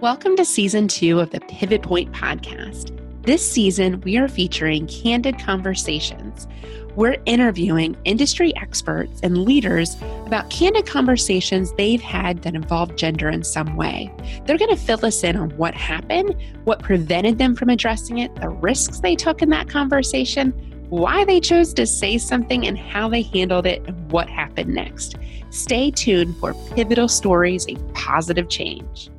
Welcome to Season 2 of the Pivot Point podcast. This season, we are featuring candid conversations. We're interviewing industry experts and leaders about candid conversations they've had that involve gender in some way. They're going to fill us in on what happened, what prevented them from addressing it, the risks they took in that conversation, why they chose to say something and how they handled it, and what happened next. Stay tuned for Pivotal Stories, a Positive Change.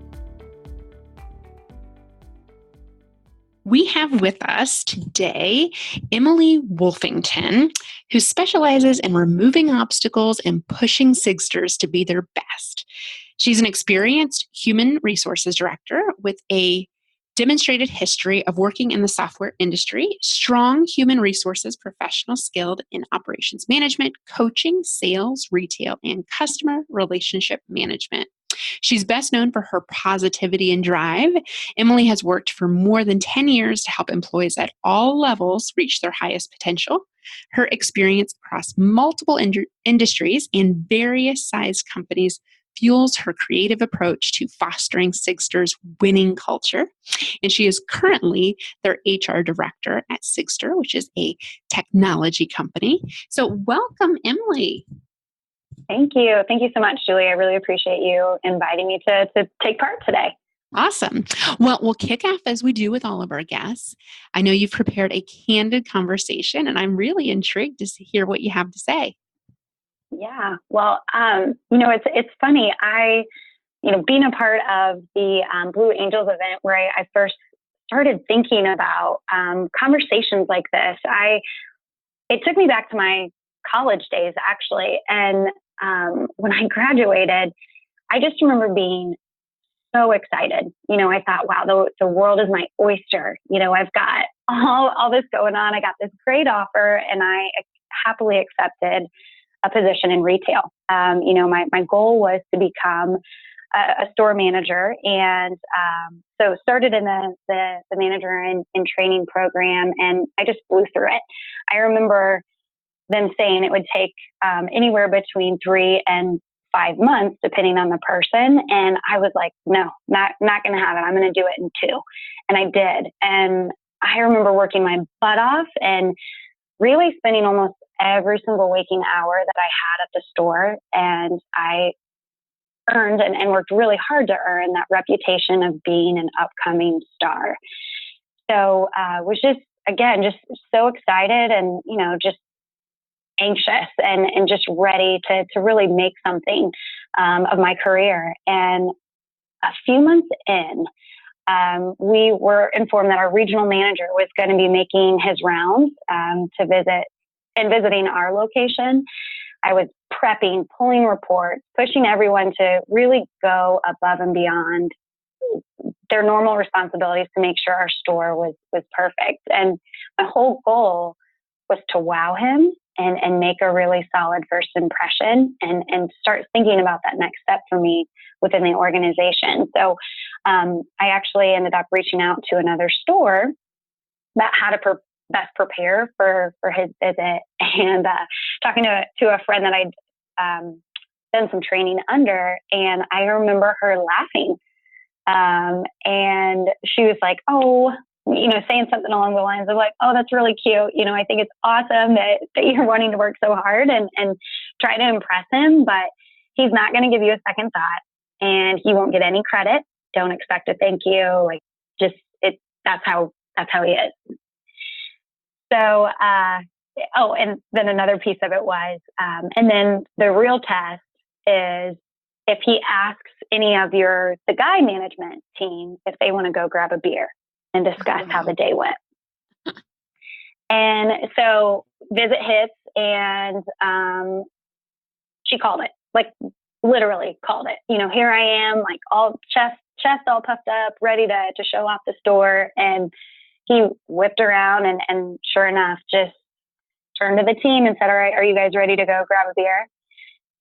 We have with us today Emily Wolfington, who specializes in removing obstacles and pushing Sigsters to be their best. She's an experienced human resources director with a demonstrated history of working in the software industry, strong human resources professional skilled in operations management, coaching, sales, retail, and customer relationship management. She's best known for her positivity and drive. Emily has worked for more than 10 years to help employees at all levels reach their highest potential. Her experience across multiple industries and various size companies fuels her creative approach to fostering Sigsters' winning culture. And she is currently their HR director at Sigster, which is a technology company. So welcome, Emily. Thank you. Thank you so much, Julie. I really appreciate you inviting me to take part today. Awesome. Well, we'll kick off as we do with all of our guests. I know you've prepared a candid conversation, and I'm really intrigued to hear what you have to say. Yeah. Well, it's funny. Being a part of the Blue Angels event where I first started thinking about conversations like this, it took me back to my college days, actually. And when I graduated, I just remember being so excited. I thought, wow, the world is my oyster. I've got all this going on. I got this great offer, and I happily accepted a position in retail. My goal was to become a store manager, and so started in the manager in training program, and I just blew through it. I remember them saying it would take anywhere between 3 and 5 months, depending on the person. And I was like, no, not going to have it. I'm going to do it in 2. And I did. And I remember working my butt off and really spending almost every single waking hour that I had at the store. And I earned and worked really hard to earn that reputation of being an upcoming star. So was just so excited and, just anxious and just ready to really make something of my career. And a few months in, we were informed that our regional manager was going to be making his rounds to visiting our location. I was prepping, pulling reports, pushing everyone to really go above and beyond their normal responsibilities to make sure our store was perfect. And my whole goal was to wow him and make a really solid first impression and start thinking about that next step for me within the organization. So I actually ended up reaching out to another store that had to best prepare for his visit, and talking to a friend that I'd done some training under, and I remember her laughing. And she was like, oh, saying something along the lines of like, oh, that's really cute. I think it's awesome that you're wanting to work so hard and try to impress him, but he's not going to give you a second thought, and he won't get any credit. Don't expect a thank you. Like, that's how he is. So, and then another piece of it was, and then the real test is if he asks any of the guy management team if they want to go grab a beer and discuss how the day went. And so visit hits, and she called it, like literally called it. Here I am, like all chest all puffed up, ready to show off the store. And he whipped around and sure enough, just turned to the team and said, all right, are you guys ready to go grab a beer?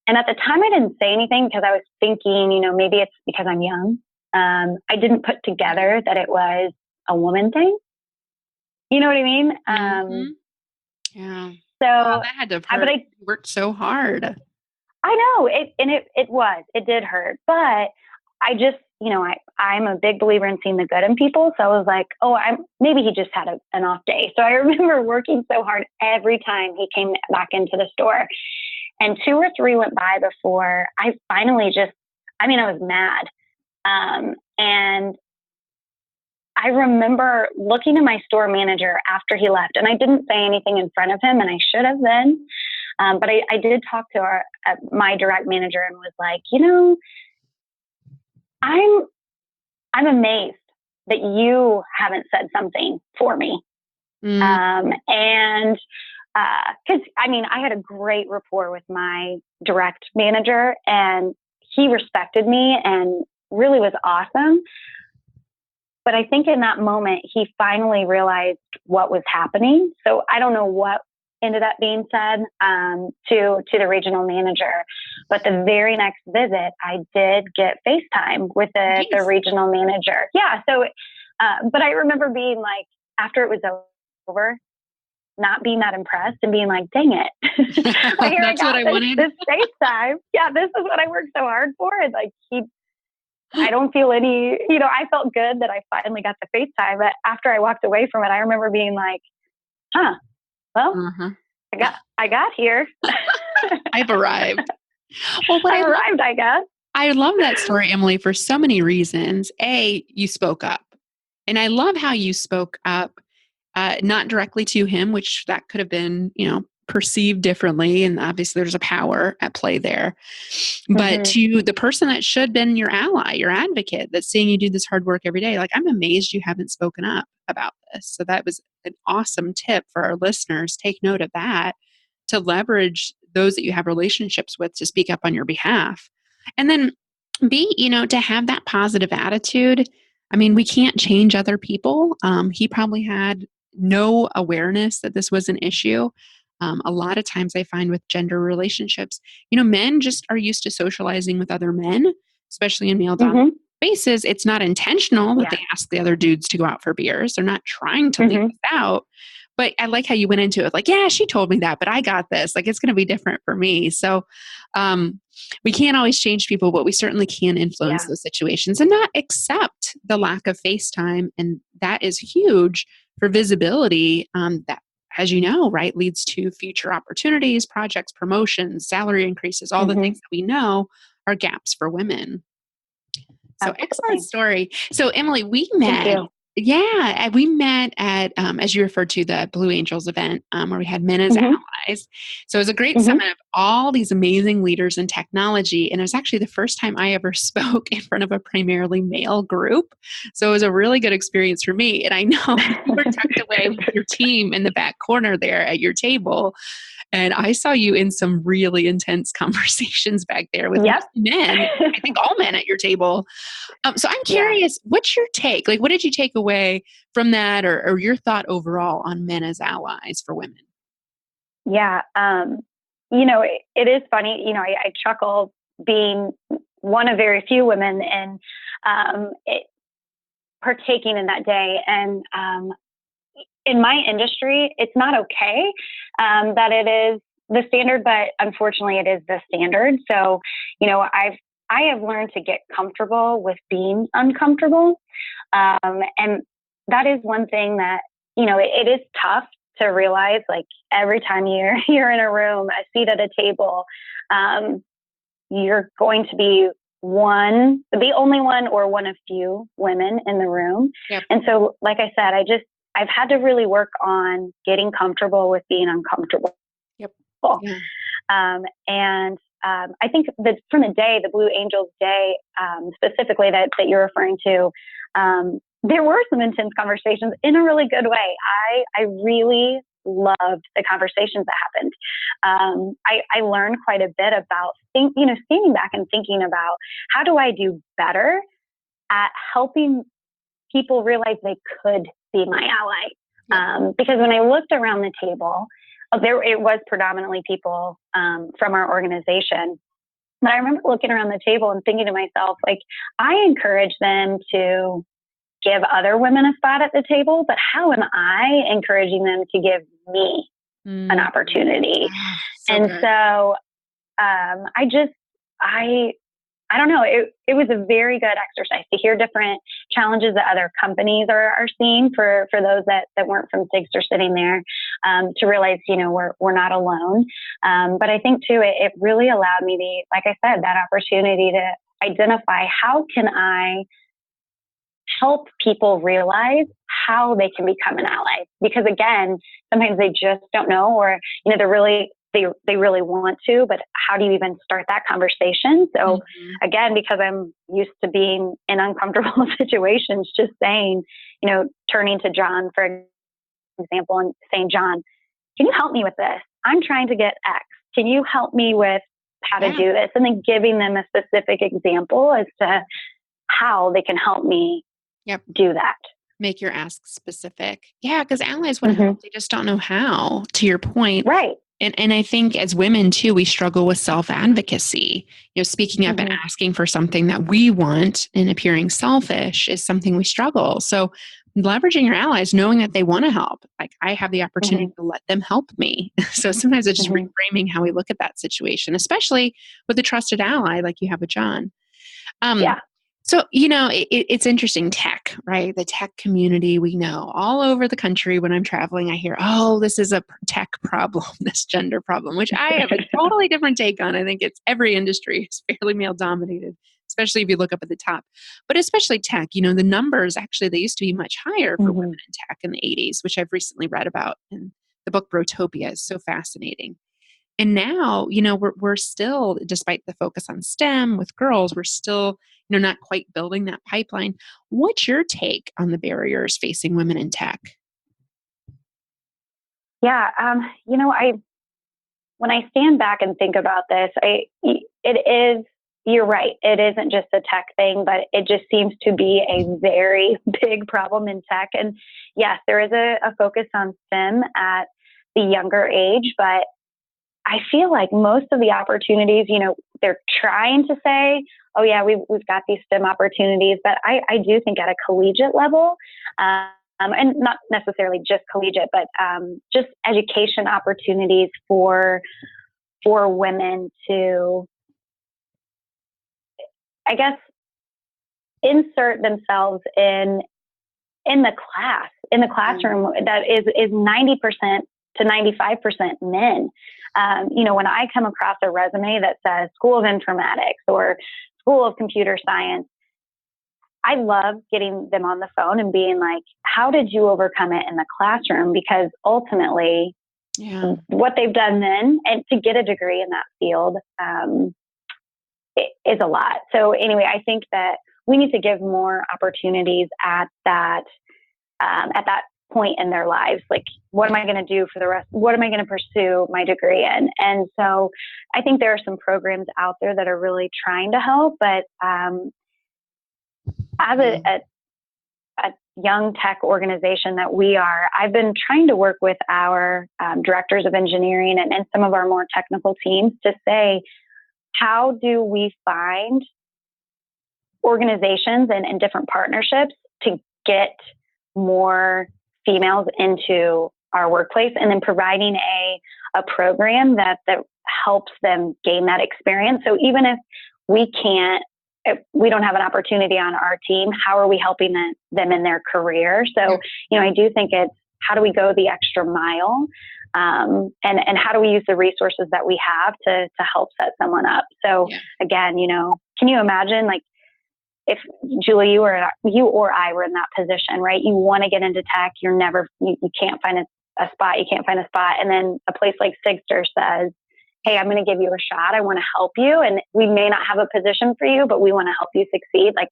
And at the time I didn't say anything because I was thinking, maybe it's because I'm young. I didn't put together that it was a woman thing. You know what I mean? Yeah. So that had to hurt. I worked so hard. I know it was. It did hurt, but I just I'm a big believer in seeing the good in people. So I was like, maybe he just had an off day. So I remember working so hard every time he came back into the store. And 2 or 3 went by before I finally I was mad. And I remember looking at my store manager after he left, and I didn't say anything in front of him, and I should have then. But I did talk to my direct manager and was like, I'm amazed that you haven't said something for me. And because I had a great rapport with my direct manager, and he respected me and really was awesome. But I think in that moment, he finally realized what was happening. So I don't know what ended up being said to the regional manager. But the very next visit, I did get FaceTime with the regional manager. Yeah. So, but I remember being like, after it was over, not being that impressed and being like, dang it. Like, here That's what I wanted. This FaceTime. Yeah, this is what I worked so hard for. And like, I don't feel any, I felt good that I finally got the FaceTime. But after I walked away from it, I remember being like, well, I got here. I've arrived. Well, I guess. I love that story, Emily, for so many reasons. A, you spoke up. And I love how you spoke up, not directly to him, which that could have been, perceived differently. And obviously there's a power at play there. But to the person that should have been your ally, your advocate, that's seeing you do this hard work every day, like, I'm amazed you haven't spoken up about this. So that was an awesome tip for our listeners. Take note of that, to leverage those that you have relationships with to speak up on your behalf. And then B, to have that positive attitude. I mean, we can't change other people. He probably had no awareness that this was an issue. A lot of times I find with gender relationships, men just are used to socializing with other men, especially in male-dominated spaces. It's not intentional that they ask the other dudes to go out for beers. They're not trying to leave us out. But I like how you went into it like, yeah, she told me that, but I got this. Like, it's going to be different for me. So we can't always change people, but we certainly can influence those situations and not accept the lack of FaceTime. And that is huge for visibility. That, as you know, right, leads to future opportunities, projects, promotions, salary increases, all the things that we know are gaps for women. So excellent story. So Emily, we met. Yeah, we met at, as you referred to, the Blue Angels event where we had men as allies. So it was a great summit of all these amazing leaders in technology. And it was actually the first time I ever spoke in front of a primarily male group. So it was a really good experience for me. And I know you were tucked away with your team in the back corner there at your table. And I saw you in some really intense conversations back there with men, I think all men at your table. So I'm curious, what's your take? Like, what did you take away from that, or your thought overall on men as allies for women? Yeah. It is funny. I chuckle being one of very few women and partaking in that day. And in my industry, it's not okay that it is the standard, but unfortunately it is the standard. So, I have learned to get comfortable with being uncomfortable. And that is one thing that, it is tough to realize, like, every time you're in a room, a seat at a table, you're going to be the only one or one of few women in the room. Yep. And so, like I said, I've had to really work on getting comfortable with being uncomfortable. Yep. Yeah. I think that from the Blue Angels Day, specifically that you're referring to, there were some intense conversations in a really good way. I really loved the conversations that happened. I learned quite a bit about standing back and thinking about, how do I do better at helping people realize they could be my ally? Because when I looked around the table, it was predominantly people from our organization. But I remember looking around the table and thinking to myself, like, I encourage them to give other women a spot at the table, but how am I encouraging them to give me an opportunity? So I don't know, it was a very good exercise to hear different challenges that other companies are seeing for those that weren't from SIGS or sitting there, to realize, we're not alone. But I think too, it really allowed me like I said, that opportunity to identify how can I help people realize how they can become an ally. Because again, sometimes they just don't know, or, they really want to, but how do you even start that conversation? So again, because I'm used to being in uncomfortable situations, just saying, turning to John, for example, and saying, John, can you help me with this? I'm trying to get X. Can you help me with how to do this? And then giving them a specific example as to how they can help me do that. Make your ask specific. Yeah, because allies would help. They just don't know how, to your point. Right. And I think as women too, we struggle with self-advocacy. Speaking up and asking for something that we want and appearing selfish is something we struggle. So leveraging your allies, knowing that they want to help. Like, I have the opportunity to let them help me. So sometimes it's just reframing how we look at that situation, especially with a trusted ally like you have with John. So, it's interesting, tech, right? The tech community, we know all over the country. When I'm traveling, I hear, oh, this is a tech problem, this gender problem, which I have a totally different take on. I think it's every industry is fairly male dominated, especially if you look up at the top. But especially tech, the numbers, actually, they used to be much higher for women in tech in the 80s, which I've recently read about. And the book Brotopia is so fascinating. And now, we're still, despite the focus on STEM with girls, we're still, not quite building that pipeline. What's your take on the barriers facing women in tech? Yeah. When I stand back and think about this, you're right. It isn't just a tech thing, but it just seems to be a very big problem in tech. And yes, there is a focus on STEM at the younger age, but I feel like most of the opportunities, they're trying to say, oh yeah, we've got these STEM opportunities, but I do think at a collegiate level, and not necessarily just collegiate, but just education opportunities for women to, I guess, insert themselves in the classroom that is 90% to 95% men. When I come across a resume that says School of Informatics or School of Computer Science, I love getting them on the phone and being like, how did you overcome it in the classroom? Because ultimately, what they've done then, and to get a degree in that field, is a lot. So anyway, I think that we need to give more opportunities at that point in their lives. Like, what am I going to do for the rest? What am I going to pursue my degree in? And so I think there are some programs out there that are really trying to help, but as a young tech organization that we are, I've been trying to work with our directors of engineering and some of our more technical teams to say, how do we find organizations and different partnerships to get more females into our workplace, and then providing a program that helps them gain that experience. So even if we don't have an opportunity on our team, how are we helping them in their career? So, I do think it's, how do we go the extra mile? And how do we use the resources that we have to help set someone up? So again, can you imagine, like, if Julie, you or I were in that position, right? You want to get into tech, you can't find a spot, and then a place like Sigster says, hey, I'm going to give you a shot. I want to help you. And we may not have a position for you, but we want to help you succeed. Like,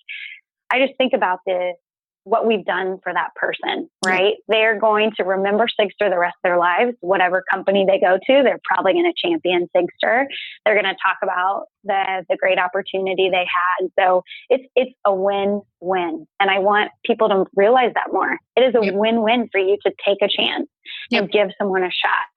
I just think about what we've done for that person, right? They're going to remember Sigster the rest of their lives. Whatever company they go to, they're probably going to champion Sigster. They're going to talk about the great opportunity they had. So it's a win-win. And I want people to realize that more. It is a win-win for you to take a chance and give someone a shot.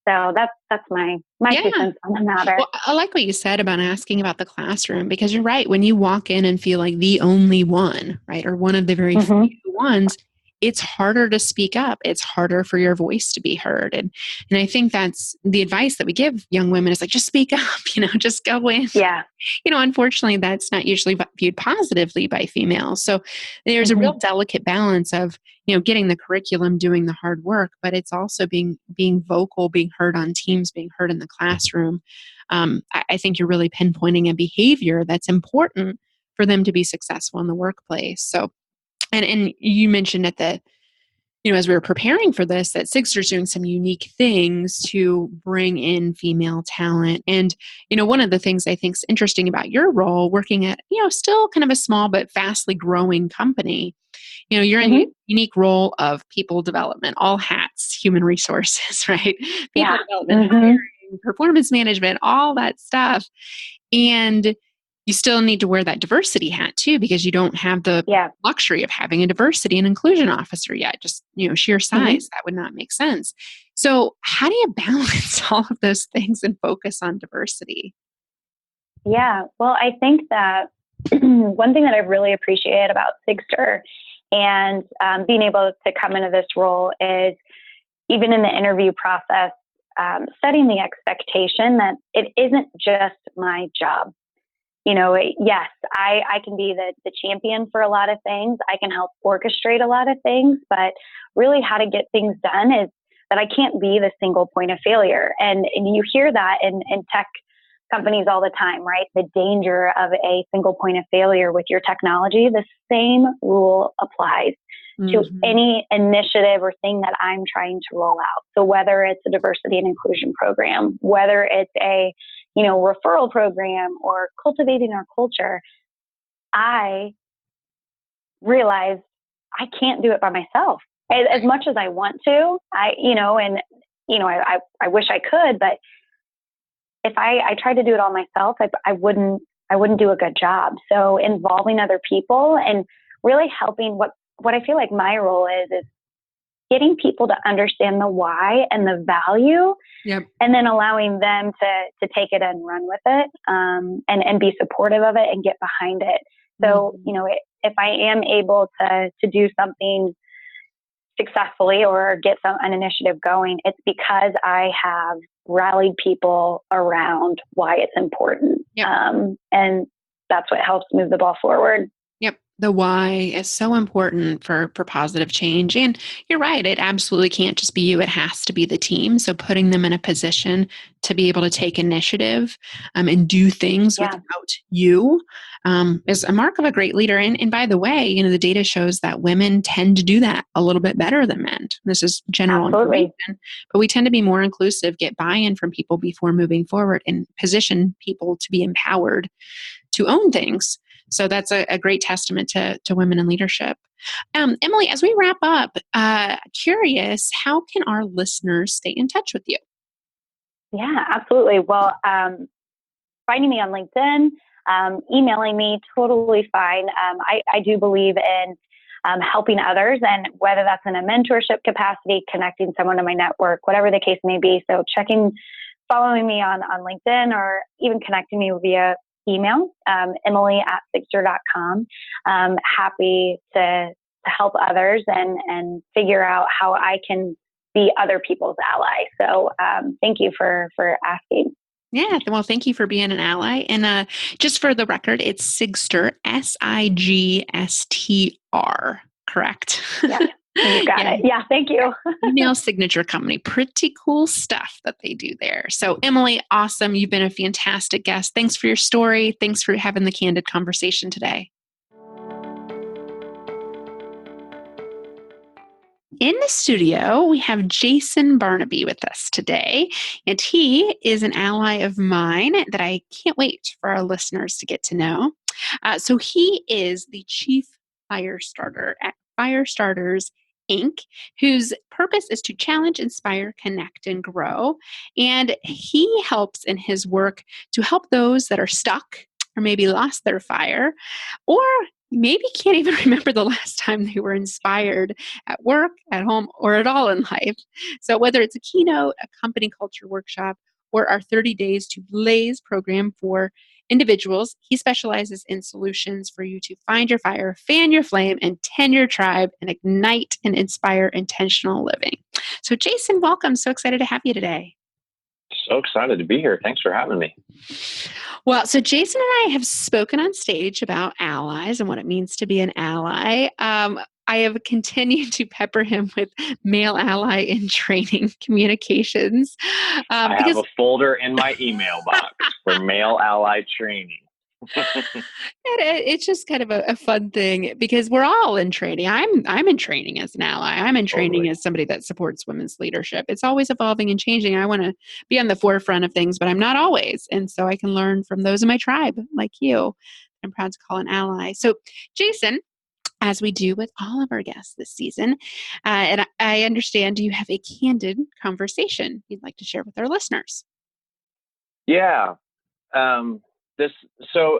So that's my 2 cents on the matter. Well, I like what you said about asking about the classroom, because you're right. When you walk in and feel like the only one, right, or one of the very few ones, it's harder to speak up. It's harder for your voice to be heard. And I think that's the advice that we give young women is like, just speak up, just go in. Yeah. Unfortunately, that's not usually viewed positively by females. So there's a real delicate balance of, getting the curriculum, doing the hard work, but it's also being vocal, being heard on teams, being heard in the classroom. I think you're really pinpointing a behavior that's important for them to be successful in the workplace. So, and you mentioned at the, as we were preparing for this, that Sigster's doing some unique things to bring in female talent. And, one of the things I think is interesting about your role working at, still kind of a small but fastly growing company, you're in a unique role of people development, all hats, human resources, right? People development, hiring, performance management, all that stuff. And you still need to wear that diversity hat too, because you don't have the luxury of having a diversity and inclusion officer yet. Just, sheer size, that would not make sense. So how do you balance all of those things and focus on diversity? Yeah, well, I think that one thing that I really appreciate about Sigster and being able to come into this role is even in the interview process, setting the expectation that it isn't just my job. Yes, I can be the champion for a lot of things. I can help orchestrate a lot of things, but really how to get things done is that I can't be the single point of failure. And you hear that in tech companies all the time, right? The danger of a single point of failure with your technology. The same rule applies to any initiative or thing that I'm trying to roll out. So whether it's a diversity and inclusion program, whether it's a referral program or cultivating our culture, I realize I can't do it by myself as much as I want to. I wish I could, but if I tried to do it all myself, I wouldn't do a good job. So involving other people and really helping what I feel like my role is getting people to understand the why and the value, and then allowing them to take it and run with it, and be supportive of it and get behind it. So, if I am able to do something successfully or get an initiative going, it's because I have rallied people around why it's important. And that's what helps move the ball forward. The why is so important for positive change. And you're right, it absolutely can't just be you. It has to be the team. So putting them in a position to be able to take initiative and do things without you is a mark of a great leader. And by the way, the data shows that women tend to do that a little bit better than men. This is general information, but we tend to be more inclusive, get buy-in from people before moving forward, and position people to be empowered to own things. So that's a great testament to women in leadership. Emily, as we wrap up, curious, how can our listeners stay in touch with you? Yeah, absolutely. Well, finding me on LinkedIn, emailing me, totally fine. I do believe in helping others, and whether that's in a mentorship capacity, connecting someone to my network, whatever the case may be. So following me on LinkedIn, or even connecting me via email, Emily@Sigster.com. Happy to help others and figure out how I can be other people's ally. So thank you for asking. Yeah, well, thank you for being an ally. And just for the record, it's Sigster, Sigstr, correct? Yeah, you got it. Yeah, thank you. Email signature company. Pretty cool stuff that they do there. So Emily, awesome. You've been a fantastic guest. Thanks for your story. Thanks for having the candid conversation today. In the studio, we have Jason Barnaby with us today, and he is an ally of mine that I can't wait for our listeners to get to know. So he is the chief fire starter at Firestarters Inc., whose purpose is to challenge, inspire, connect, and grow. And he helps in his work to help those that are stuck or maybe lost their fire, or maybe can't even remember the last time they were inspired at work, at home, or at all in life. So whether it's a keynote, a company culture workshop, or our 30 Days to Blaze program for individuals. He specializes in solutions for you to find your fire, fan your flame, and tend your tribe and ignite and inspire intentional living. So, Jason, welcome. So excited to have you today. So excited to be here. Thanks for having me. Well, so Jason and I have spoken on stage about allies and what it means to be an ally. I have continued to pepper him with male ally in training communications. I have a folder in my email box for male ally training. It's just kind of a fun thing because we're all in training. I'm in training as an ally. I'm in training as somebody that supports women's leadership. It's always evolving and changing. I want to be on the forefront of things, but I'm not always. And so I can learn from those in my tribe like you. I'm proud to call an ally. So Jason, as we do with all of our guests this season, and I understand you have a candid conversation you'd like to share with our listeners. Yeah. So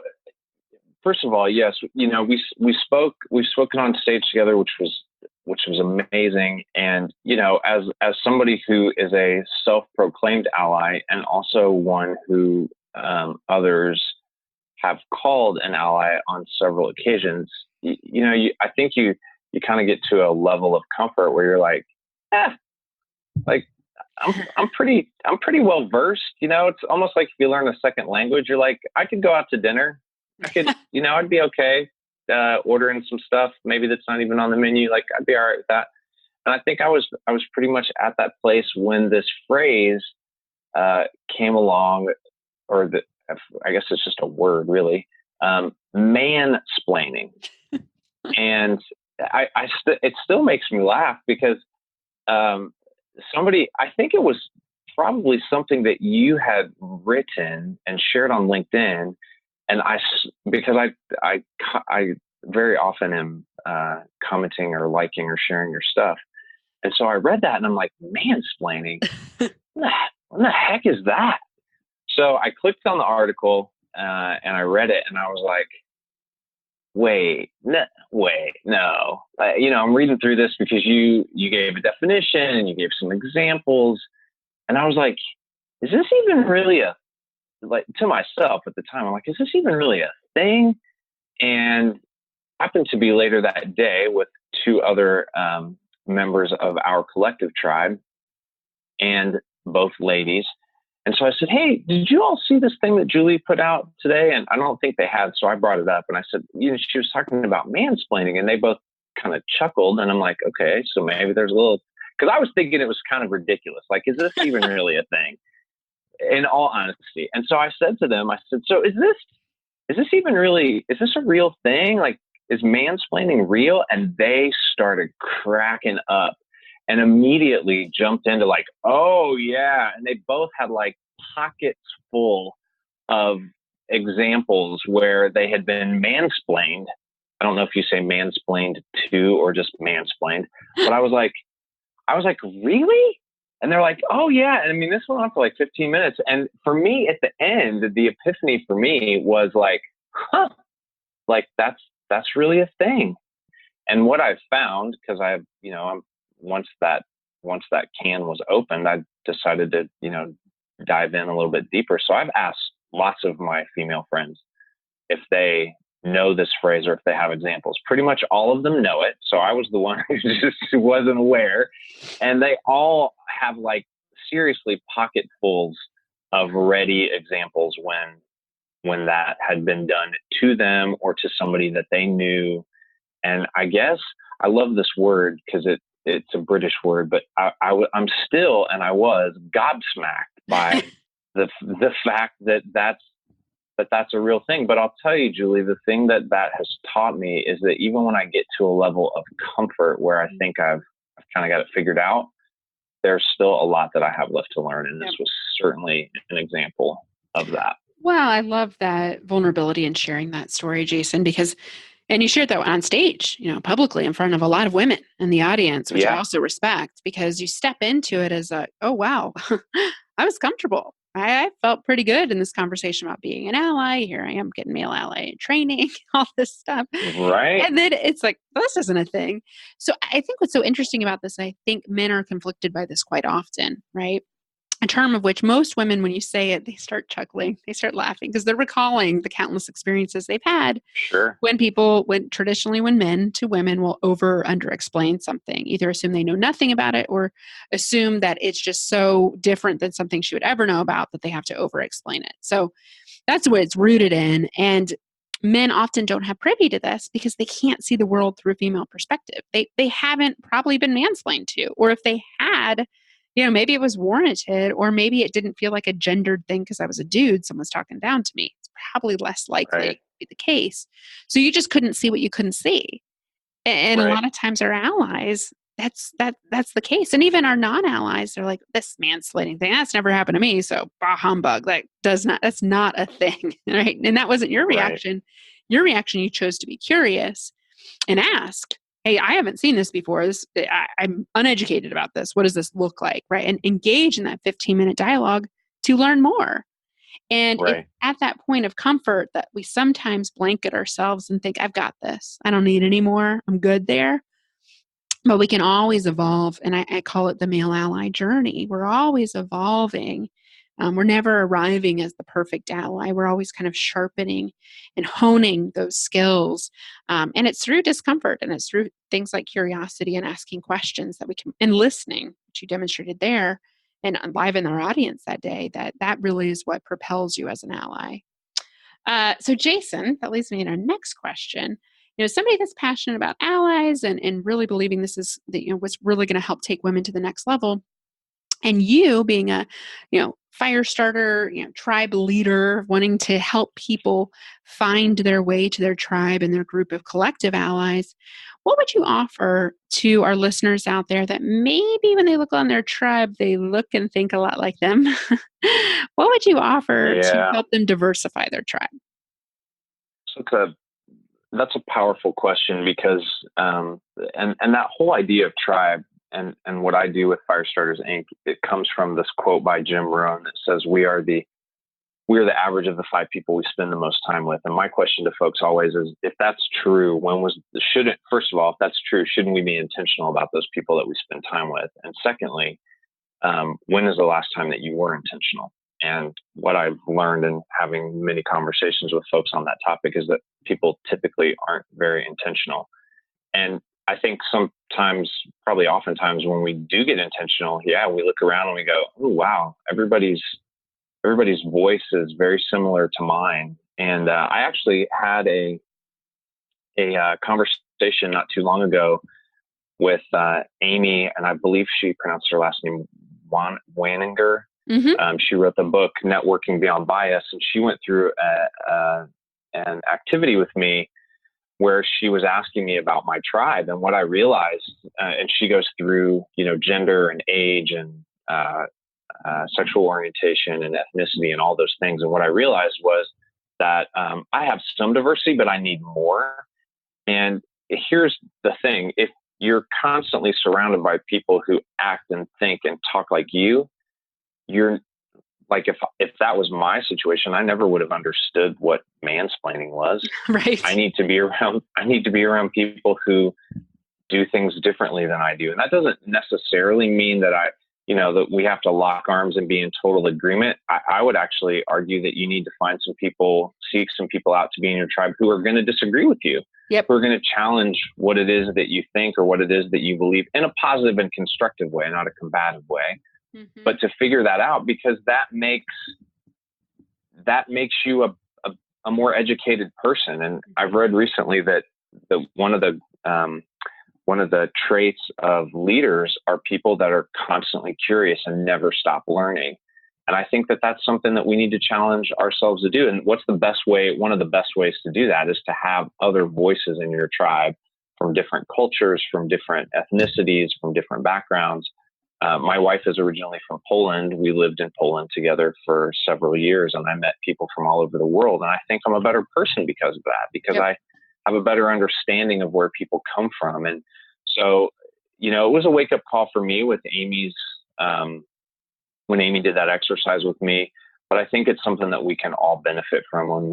first of all, yes, we've spoken on stage together, which was amazing. And, as somebody who is a self-proclaimed ally and also one who others have called an ally on several occasions, I think you kind of get to a level of comfort where you're like, I'm pretty well versed. It's almost like if you learn a second language, you're like, I could go out to dinner. I could, I'd be okay ordering some stuff maybe that's not even on the menu. Like I'd be all right with that. And I think I was pretty much at that place when this phrase came along, I guess it's just a word really, mansplaining. And it still makes me laugh because I think it was probably something that you had written and shared on LinkedIn. And because I very often am commenting or liking or sharing your stuff. And so I read that and I'm like, mansplaining? What the heck is that? So I clicked on the article and I read it and I was like, wait, no. I'm reading through this because you gave a definition and you gave some examples. And I was like, is this even really to myself at the time, I'm like, is this even really a thing? And happened to be later that day with two other members of our collective tribe and both ladies. And so I said, hey, did you all see this thing that Julie put out today? And I don't think they had. So I brought it up and I said, she was talking about mansplaining, and they both kind of chuckled. And I'm like, okay, so maybe there's a little, because I was thinking it was kind of ridiculous. Like, is this even really a thing? In all honesty. And so I said to them, so is this a real thing? Like, is mansplaining real? And they started cracking up and immediately jumped into like, oh yeah. And they both had like pockets full of examples where they had been mansplained. I don't know if you say mansplained to or just mansplained, but I was like, really? And they're like, oh yeah. And I mean, this went on for like 15 minutes. And for me at the end, the epiphany for me was like, like that's really a thing. And what I've found, because once that can was opened, I decided to, dive in a little bit deeper. So I've asked lots of my female friends if they know this phrase or if they have examples. Pretty much all of them know it. So I was the one who just wasn't aware. And they all have like seriously pocketfuls of ready examples when that had been done to them or to somebody that they knew. And I guess I love this word because it's a British word, but I'm still, and I was gobsmacked by the fact that's a real thing. But I'll tell you, Julie, the thing that has taught me is that even when I get to a level of comfort where I think I've kind of got it figured out, there's still a lot that I have left to learn. And this was certainly an example of that. Well, I love that vulnerability and sharing that story, Jason, and you shared that on stage, publicly in front of a lot of women in the audience, which I also respect, because you step into it as oh, wow, I was comfortable. I felt pretty good in this conversation about being an ally. Here I am getting male ally training, all this stuff. Right. And then it's like, this isn't a thing. So I think what's so interesting about this, I think men are conflicted by this quite often, right? a term of which most women, when you say it, they start chuckling, they start laughing because they're recalling the countless experiences they've had Sure. when men to women will over or under explain something, either assume they know nothing about it or assume that it's just so different than something she would ever know about that they have to over explain it. So that's what it's rooted in. And men often don't have privy to this because they can't see the world through a female perspective. They haven't probably been mansplained to, or if they had, maybe it was warranted, or maybe it didn't feel like a gendered thing because I was a dude, someone's talking down to me. It's probably less likely Right. to be the case. So you just couldn't see what you couldn't see. And a Right. lot of times our allies, that's the case. And even our non-allies, they're like, this mansplaining thing, that's never happened to me. So bah humbug. That's not a thing. Right. And that wasn't your Right. reaction. Your reaction, you chose to be curious and ask, hey, I haven't seen this before. I'm uneducated about this. What does this look like? Right. And engage in that 15-minute dialogue to learn more. And it's Right. at that point of comfort that we sometimes blanket ourselves and think, I've got this. I don't need any more. I'm good there. But we can always evolve. And I call it the male ally journey. We're always evolving. We're never arriving as the perfect ally. We're always kind of sharpening and honing those skills. And it's through discomfort, and it's through things like curiosity and asking questions that we can, and listening, which you demonstrated there and live in our audience that day, that really is what propels you as an ally. So Jason, that leads me to our next question. Somebody that's passionate about allies and really believing this is what's really going to help take women to the next level. And you being a, fire starter, tribe leader, wanting to help people find their way to their tribe and their group of collective allies, what would you offer to our listeners out there that maybe when they look on their tribe, they look and think a lot like them? What would you offer to Yeah. help them diversify their tribe? So that's a powerful question because, and that whole idea of tribe and what I do with Firestarters Inc., it comes from this quote by Jim Rohn that says, we are the average of the 5 people we spend the most time with. And my question to folks always is, if that's true, first of all, if that's true, shouldn't we be intentional about those people that we spend time with? And secondly, when is the last time that you were intentional? And what I've learned in having many conversations with folks on that topic is that people typically aren't very intentional. And I think sometimes, probably oftentimes, when we do get intentional, we look around and we go, oh, wow, everybody's voice is very similar to mine. And I actually had a conversation not too long ago with Amy, and I believe she pronounced her last name Waninger. Mm-hmm. She wrote the book Networking Beyond Bias, and she went through an activity with me where she was asking me about my tribe. And what I realized, and she goes through, gender and age and sexual orientation and ethnicity and all those things. And what I realized was that I have some diversity, but I need more. And here's the thing. If you're constantly surrounded by people who act and think and talk like you're like, if that was my situation, I never would have understood what mansplaining was. Right. I need to be around people who do things differently than I do. And that doesn't necessarily mean that that we have to lock arms and be in total agreement. I would actually argue that you need to seek some people out to be in your tribe who are going to disagree with you. Yep. Who are going to challenge what it is that you think or what it is that you believe in a positive and constructive way, not a combative way. Mm-hmm. But to figure that out, because that makes you a more educated person. And I've read recently that one of the traits of leaders are people that are constantly curious and never stop learning. And I think that that's something that we need to challenge ourselves to do. And one of the best ways to do that is to have other voices in your tribe from different cultures, from different ethnicities, from different backgrounds. My wife is originally from Poland. We lived in Poland together for several years, and I met people from all over the world. And I think I'm a better person because of that, because I have a better understanding of where people come from. And so, it was a wake-up call for me with Amy's, when Amy did that exercise with me. But I think it's something that we can all benefit from when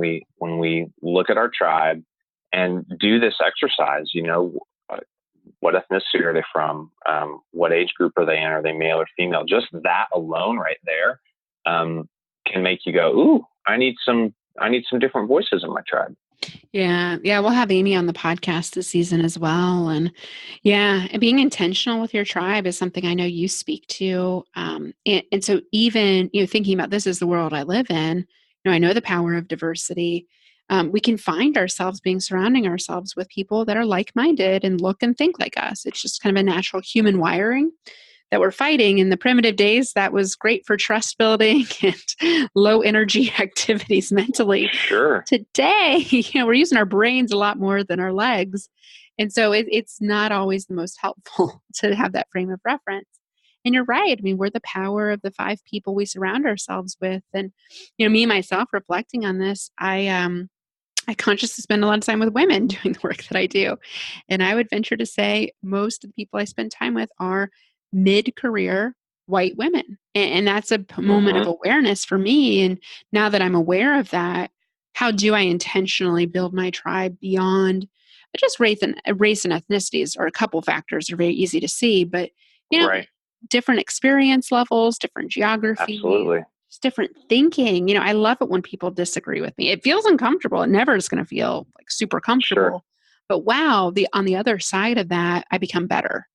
we look at our tribe and do this exercise. what ethnicity are they from? What age group are they in? Are they male or female? Just that alone right there can make you go, ooh, I need some different voices in my tribe. Yeah. Yeah. We'll have Amy on the podcast this season as well. And yeah, and being intentional with your tribe is something I know you speak to. And so even, thinking about this is the world I live in, I know the power of diversity. We can find ourselves surrounding ourselves with people that are like-minded and look and think like us. It's just kind of a natural human wiring that we're fighting. In the primitive days, that was great for trust building and low energy activities mentally. Sure. Today, we're using our brains a lot more than our legs. And so it's not always the most helpful to have that frame of reference. And you're right. I mean, we're the power of the 5 people we surround ourselves with. And, me myself reflecting on this, I consciously spend a lot of time with women doing the work that I do. And I would venture to say most of the people I spend time with are mid-career white women. And that's a moment of awareness for me. And now that I'm aware of that, how do I intentionally build my tribe beyond just race and ethnicities, or a couple factors are very easy to see, but Right. different experience levels, different geography, Absolutely. just different thinking. I love it when people disagree with me. It feels uncomfortable. It never is going to feel like super comfortable. Sure. But wow, on the other side of that, I become better.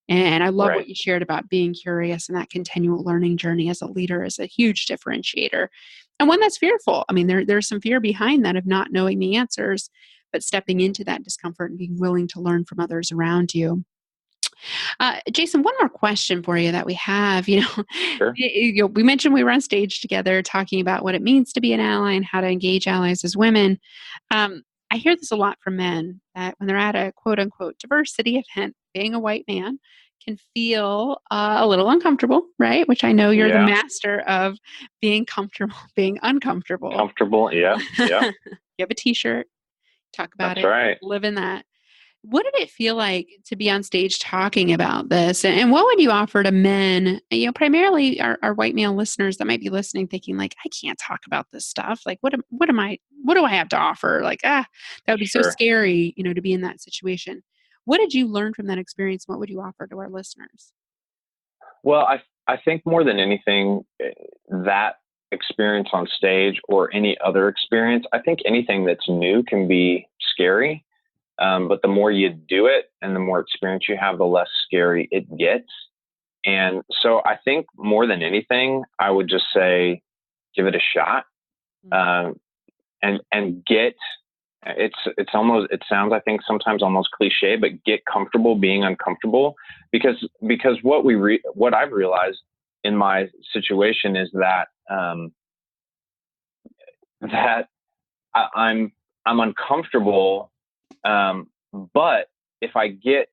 And I love what you shared about being curious, and that continual learning journey as a leader is a huge differentiator, and one that's fearful. I mean, there's some fear behind that of not knowing the answers, but stepping into that discomfort and being willing to learn from others around you. Jason, one more question for you that we have. Sure. We mentioned we were on stage together talking about what it means to be an ally and how to engage allies as women. I hear this a lot from men, that when they're at a quote unquote diversity event, being a white man can feel a little uncomfortable, right? Which I know you're the master of being comfortable, being uncomfortable. Comfortable, yeah. You have a t-shirt, talk about That's right. Live in that. What did it feel like to be on stage talking about this? And what would you offer to men, primarily our white male listeners that might be listening thinking like, I can't talk about this stuff. Like, what do I have to offer? Like, that would be so scary, to be in that situation. What did you learn from that experience? What would you offer to our listeners? Well, I think more than anything, that experience on stage or any other experience, I think anything that's new can be scary. But the more you do it and the more experience you have, the less scary it gets. And so I think more than anything, I would just say, give it a shot. And get, it sounds, I think sometimes almost cliche, but get comfortable being uncomfortable, because what I've realized in my situation is that, I'm uncomfortable. But if I get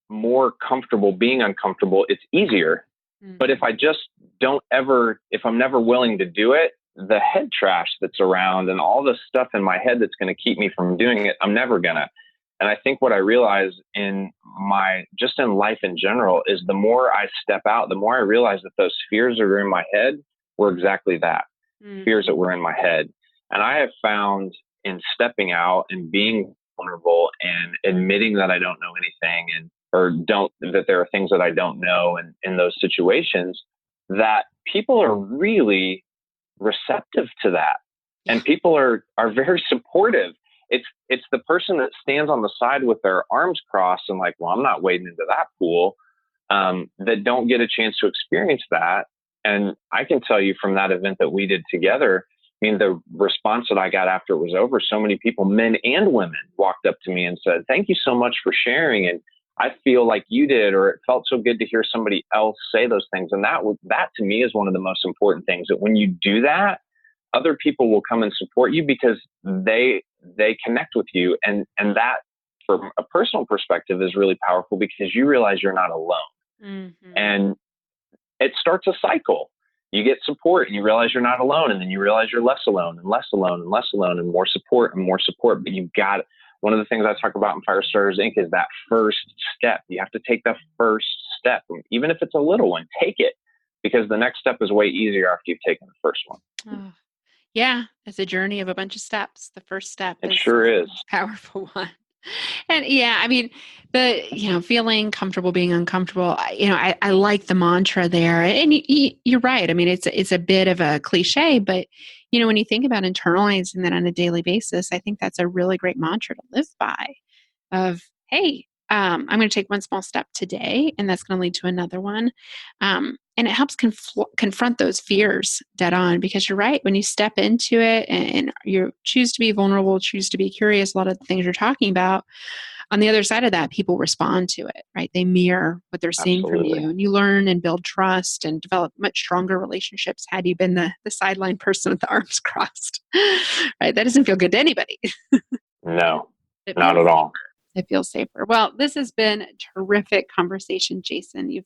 more comfortable being uncomfortable, it's easier. But if I just if I'm never willing to do it, the head trash that's around and all the stuff in my head that's going to keep me from doing it, I'm never gonna. And I think what I realize in life in general is the more I step out, the more I realize that those fears that are in my head were exactly that, fears that were in my head. And I have found in stepping out and being vulnerable and admitting that I don't know anything that there are things that I don't know, and in those situations, that people are really receptive to that. And people are very supportive. It's the person that stands on the side with their arms crossed and like, well, I'm not wading into that pool, that don't get a chance to experience that. And I can tell you from that event that we did together, I mean, the response that I got after it was over, so many people, men and women, walked up to me and said, thank you so much for sharing. And I feel like you did, or it felt so good to hear somebody else say those things. And that to me is one of the most important things, that when you do that, other people will come and support you because they connect with you. And that, from a personal perspective, is really powerful because you realize you're not alone. And it starts a cycle. You get support and you realize you're not alone. And then you realize you're less alone and less alone and less alone, and more support and more support. But one of the things I talk about in Firestarters Inc. is that first step. You have to take the first step, even if it's a little one, take it, because the next step is way easier after you've taken the first one. Oh, yeah. It's a journey of a bunch of steps. The first step sure is a powerful one. And yeah, I mean, feeling comfortable being uncomfortable, I like the mantra there. And you're right. I mean, it's a bit of a cliche, but when you think about internalizing that on a daily basis, I think that's a really great mantra to live by of, hey, I'm going to take one small step today, and that's going to lead to another one. And it helps confront those fears dead on, because you're right. When you step into it and you choose to be vulnerable, choose to be curious, a lot of the things you're talking about, on the other side of that, people respond to it, right? They mirror what they're seeing Absolutely. from you, and you learn and build trust and develop much stronger relationships had you been the sideline person with the arms crossed, right? That doesn't feel good to anybody. No, not at all. It feels safer. Well, this has been a terrific conversation, Jason. You've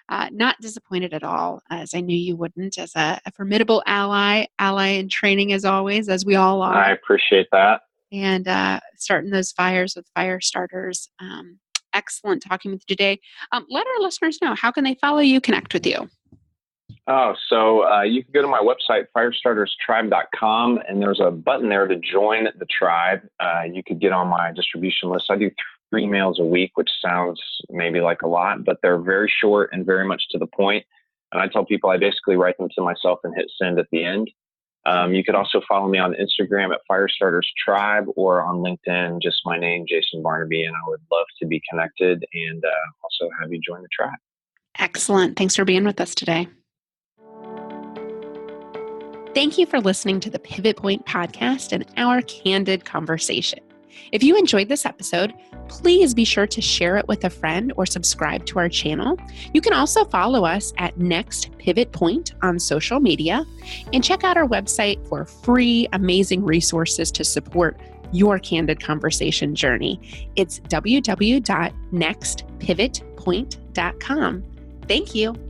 not disappointed at all, as I knew you wouldn't, as a formidable ally in training as always, as we all are. I appreciate that. And starting those fires with fire starters. Excellent talking with you today. Let our listeners know, how can they follow you, connect with you? So you can go to my website, firestarterstribe.com, and there's a button there to join the tribe. You could get on my distribution list. I do 3 emails a week, which sounds maybe like a lot, but they're very short and very much to the point. And I tell people I basically write them to myself and hit send at the end. You could also follow me on Instagram at Firestarters Tribe, or on LinkedIn, just my name, Jason Barnaby, and I would love to be connected and also have you join the tribe. Excellent. Thanks for being with us today. Thank you for listening to the Pivot Point podcast and our candid conversation. If you enjoyed this episode, please be sure to share it with a friend or subscribe to our channel. You can also follow us at Next Pivot Point on social media, and check out our website for free, amazing resources to support your candid conversation journey. It's www.nextpivotpoint.com. Thank you.